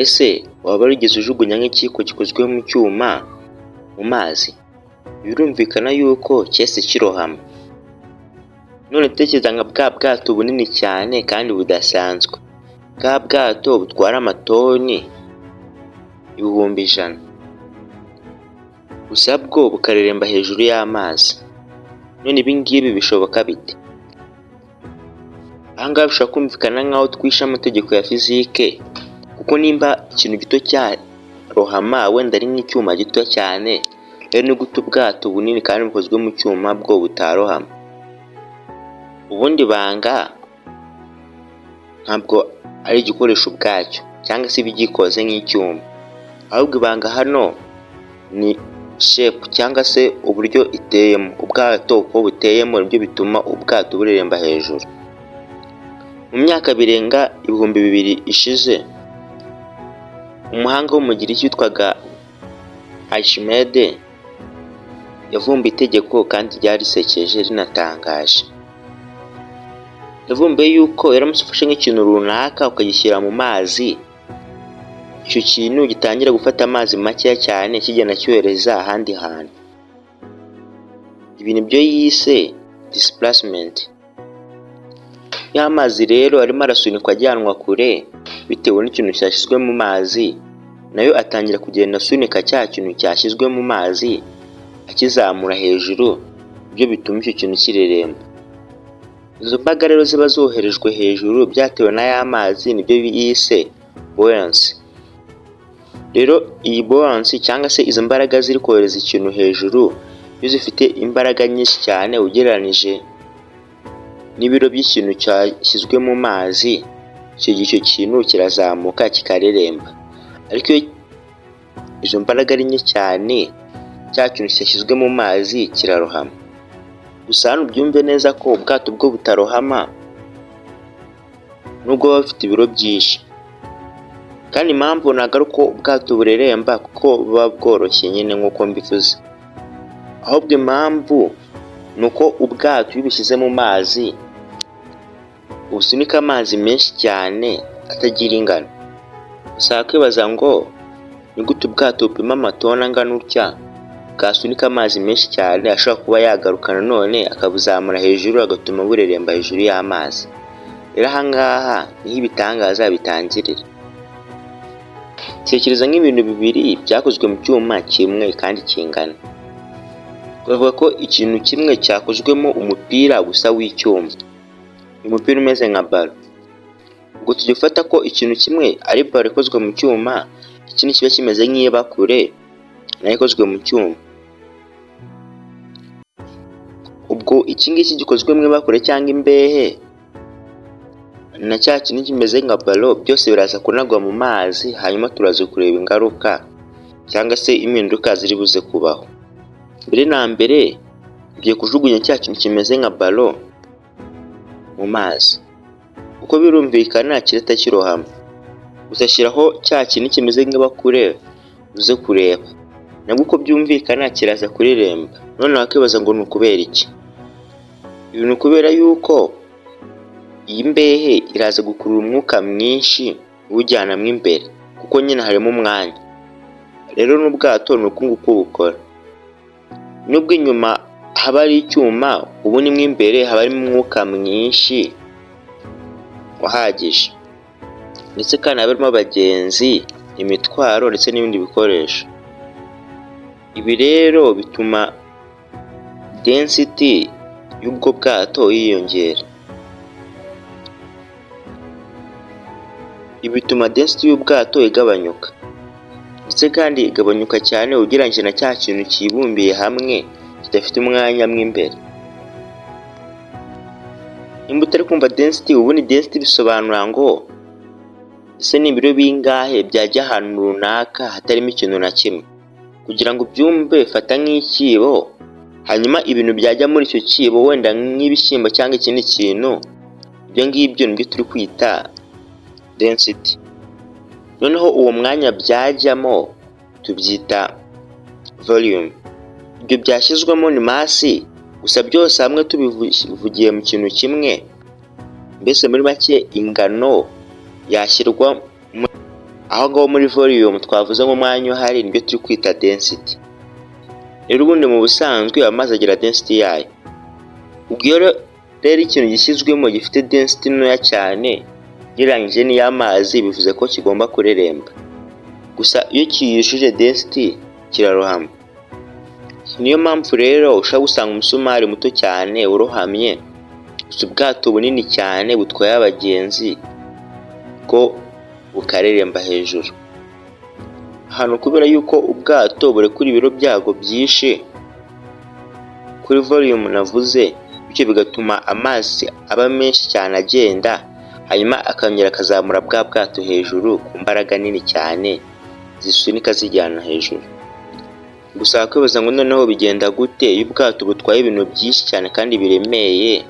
Ese waba warigeze ujugunya nk'ikiyiko gikozwe mu cyuma mu mazi? Birumvikana yuko cyahise kirohama. None tekereza nka bwa bwato bunini cyane kandi budasanzwe, bwa bwato butwara amatoni 100,000, gusa bwo bukareremba hejuru y'amazi. None ibi ngibi bishoboka bite? Aha ngaha bishobora kumvikana nk'aho twishe amategeko ya fizike, kuko nimba ikintu gito cyarohama wenda ari nk'icyuma gito cyane, rero ni gute ubwato bunini kandi bukozwe mu cyuma bwo butarohama? Ubundi ibanga ntabwo ari igikoresho ubwacyo cyangwa se ibigikoze nk'icyuma, ahubwo ibanga hano ni shape cyangwa se uburyo iteyemo. Ubwato uko buteyemo nibyo bituma ubwato bureremba hejuru. Mu myaka birenga 2000 ishize, umuhanga w'umugiriki witwaga Archimedes yavumbuye itegeko kandi ryari risekeje rinatangaje. Yavumbuye yuko yaramutse ufashe nk'ikintu runaka ukagishyira mu mazi, icyo kintu gitangira gufata amazi makeya cyane kigenda cyohereza ahandi hantu. Ibi nibyo yise displacement. Y'amazi rero arimo arasunikwa ajyanwa kure bitewe n'ikintu cyashyizwe mu mazi, nayo atangira kugenda asunika cya kintu cyashyizwe mu mazi akizamura hejuru, ibyo bituma icyo kintu kireremba. Izo mbaga rero ziba zoherejwe hejuru byatewe na ya mazi nibyo yise buoyancy. Rero iyi buoyancy cyangwa se izo mbaraga ziri kohereza ikintu hejuru, iyo zifite imbaraga nyinshi cyane ugereranije n'ibiro by'ikintu cyashyizwe mu mazi, icyo kintu kirazamuka kikareremba. Ariko iyo izo mbaraga ari nke cyane, cya kintu cyashyizwe mu mazi kirarohama. Gusa hano byumve neza ko ubwato bwo butarohama nubwo buba bufite ibiro byinshi, kandi impamvu ntabwo ari uko ubwato bureremba kuko buba bworoshye nyine nk'uko mbivuze, ahubwo impamvu ni uko ubwato iyo ubushyize mu mazi busunika amazi menshi cyane atagira ingano. Gusa kwibaza ngo ni gute ubwato bupima amatoni angana utya bwasunika amazi menshi cyane ashobora kuba yagaruka nanone akabuzamura hejuru agatuma bureremba hejuru y'amazi. Rero aha ngaha niho ibitangaza bitangirira. Tekereza nk'ibintu bibiri byakozwe mu cyuma kimwe kandi kingana. Bavuga ko ikintu kimwe cyakozwemo umupira gusa w'icyuma, umupira umeze nka balo. Ubwo tujya ufata ko ikintu kimwe ari balo ikozwe mu cyuma, ikindi kiba kimeze nk'ibakure nayo ikozwe mu cyuma. Ubwo iki ngiki gikozwe mu ibakure cyangwa imbehe na cya kintu kimeze nka balo, byose biraza kunagwa mu mazi, hanyuma turaza kureba ingaruka cyangwa se impinduka ziri buze kubaho. Mbere na mbere ugiye kujugunya cya kintu kimeze nka balo mu mazi, uko birumvikana kirahita kirohama. Uzashyiraho cya kintu kimeze nk'ibakure uze kureba, nabwo uko byumvikana kiraza kureremba. None wakibaza ngo ni ukubera iki? Ibi ni ukubera yuko iyi mbehe iraza gukurura umwuka mwinshi uwujyanamo imbere, kuko nyine harimo umwanya. Rero n'ubwato ni uku nguku bukora. Nubwo inyuma haba ari icyuma, ubu ni mo imbere haba harimo umwuka mwinshi uhagije, ndetse kandi haba harimo abagenzi, imitwaro ndetse n'ibindi bikoresho. Ibi rero bituma density y'ubwo bwato yiyongera. Ibi bituma density y'ubwato igabanyuka, ndetse kandi igabanyuka cyane ugereranyije na cya kintu kibumbiye hamwe kidafite umwanya mo imbere. Nimba utari kumva density, ubundi density bisobanura ngo ese ni ibiro bingahe byajya ahantu runaka hatarimo ikintu na kimwe. Kugira ngo ubyumve, fata nk'ikibo, hanyuma ibintu byajya muri icyo kibo wenda nk'ibishyimbo cyangwa ikindi kintu, ibyo ngibyo nibyo turi kwita density. Noneho uwo mwanya byajyamo tubyita volume. Ibyo byashyizwemo ni masi, gusa byose hamwe tubivugiye mu kintu kimwe, mbese muri make ingano yashyirwa aho ngaho muri volume twavuze nk'umwanya uhari nibyo turi kwita density. Rero ubundi mu busanzwe amazi agira density yayo. Ubwo rero ikintu gishyizwemo gifite density ntoya cyane ugereranyije n'iy'amazi bivuze ko kigomba kureremba. Gusa iyo kiyujuje density kirarohama. Niyo mpamvu rero ushaka gusanga umusumari muto cyane urohamye, gusa ubwato bunini cyane butwaye abagenzi ko bukareremba hejuru. Hano kubera yuko ubwato burekura ibiro byago byinshi kuri volume navuze, bityo bigatuma amazi aba menshi cyane agenda, hanyuma akongera akazamura bwa bwato hejuru ku mbaraga nini cyane zisunika zijyana hejuru. Gusa wakwibaza ngo noneho bigenda gute iyo ubwato butwaye ibintu byinshi cyane kandi biremeye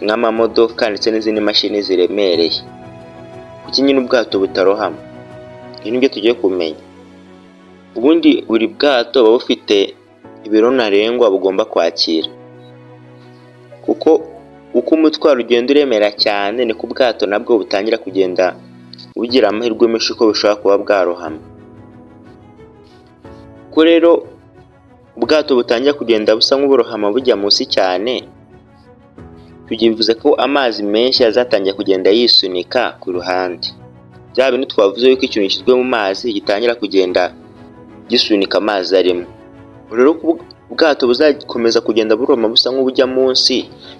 nk'amamodoka ndetse n'izindi mashini ziremereye, kuki nyine ubwato butarohama? Ibi nibyo tugiye kumenya. Ubundi buri bwato buba bufite ibiro ntarengwa bugomba kwakira, kuko uko umutwaro ugenda uremera cyane niko ubwato nabwo butangira kugenda bugira amahirwe menshi ko bushobora kuba bwarohama. Ko rero ubwato butangira kugenda busa nk'uburohama bujya munsi cyane, bivuze ko amazi menshi azatangira kugenda yisunika ku ruhande. Bya bintu twavuze yuko ikintu gishyizwe mu mazi gitangira kugenda gisunika amazi arimo. Rero ubwato buzakomeza kugenda buroma busa nk'ubujya munsi,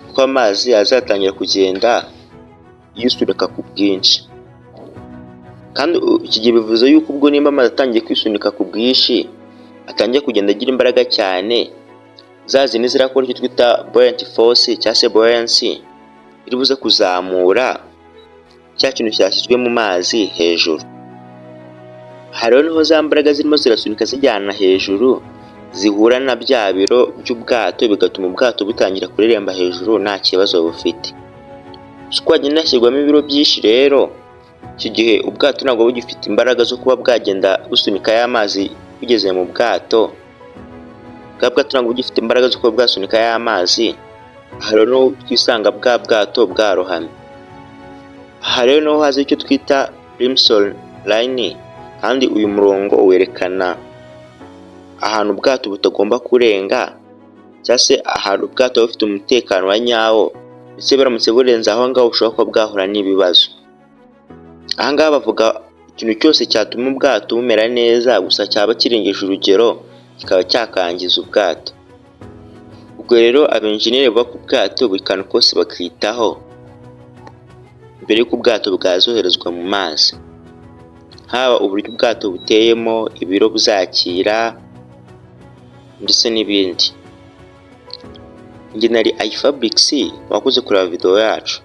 kuko amazi azatangira kugenda yisunika ku bwinshi. Kandi iki gihe bivuze yuko ubwo nimba amazi atangiye kwisunika ku bwinshi, atangiye kugenda agira imbaraga cyane, za zindi zirakora icyo twita buoyant force cyangwa se buoyancy, iri buze kuzamura cya kintu cyashyizwe mu mazi hejuru. Hariho niho za mbaraga zirimo zirasunika zijyana hejuru zihura na bya biro by'ubwato, bigatuma ubwato butangira kureremba hejuru nta kibazo bufite. Uko hagenda hashyirwamo ibiro byinshi rero, iki gihe ubwato ntabwo bugifite imbaraga zo kuba bwagenda busunika y'amazi bugeze mu bwato. Bwa bwato ntabwo bugifite imbaraga zo kuba bwasunika y'amazi, aha rero niho twisanga bwa bwato bwarohamye. Aha rero niho haza icyo twita Rimson line, kandi uyu murongo werekana ahantu ubwato butagomba kurenga, cyangwa se ahantu ubwato bufite umutekano wa nyawo, ndetse buramutse burenze aho ngaho bushobora kuba bwahura n'ibibazo. Aha ngaha bavuga ikintu cyose cyatuma ubwato bumera neza gusa cyaba kirengeje urugero kikaba cyakangiza ubwato. Ubwo rero abenjeniyeri bubaka ubwato buri kantu kose bakitaho mbere y'uko ubwato bwazoherezwa mu mazi, haba uburyo ubwato buteyemo, ibiro buzakira ndetse n'ibindi. Njye nari iFabrics, wakoze kureba video yacu.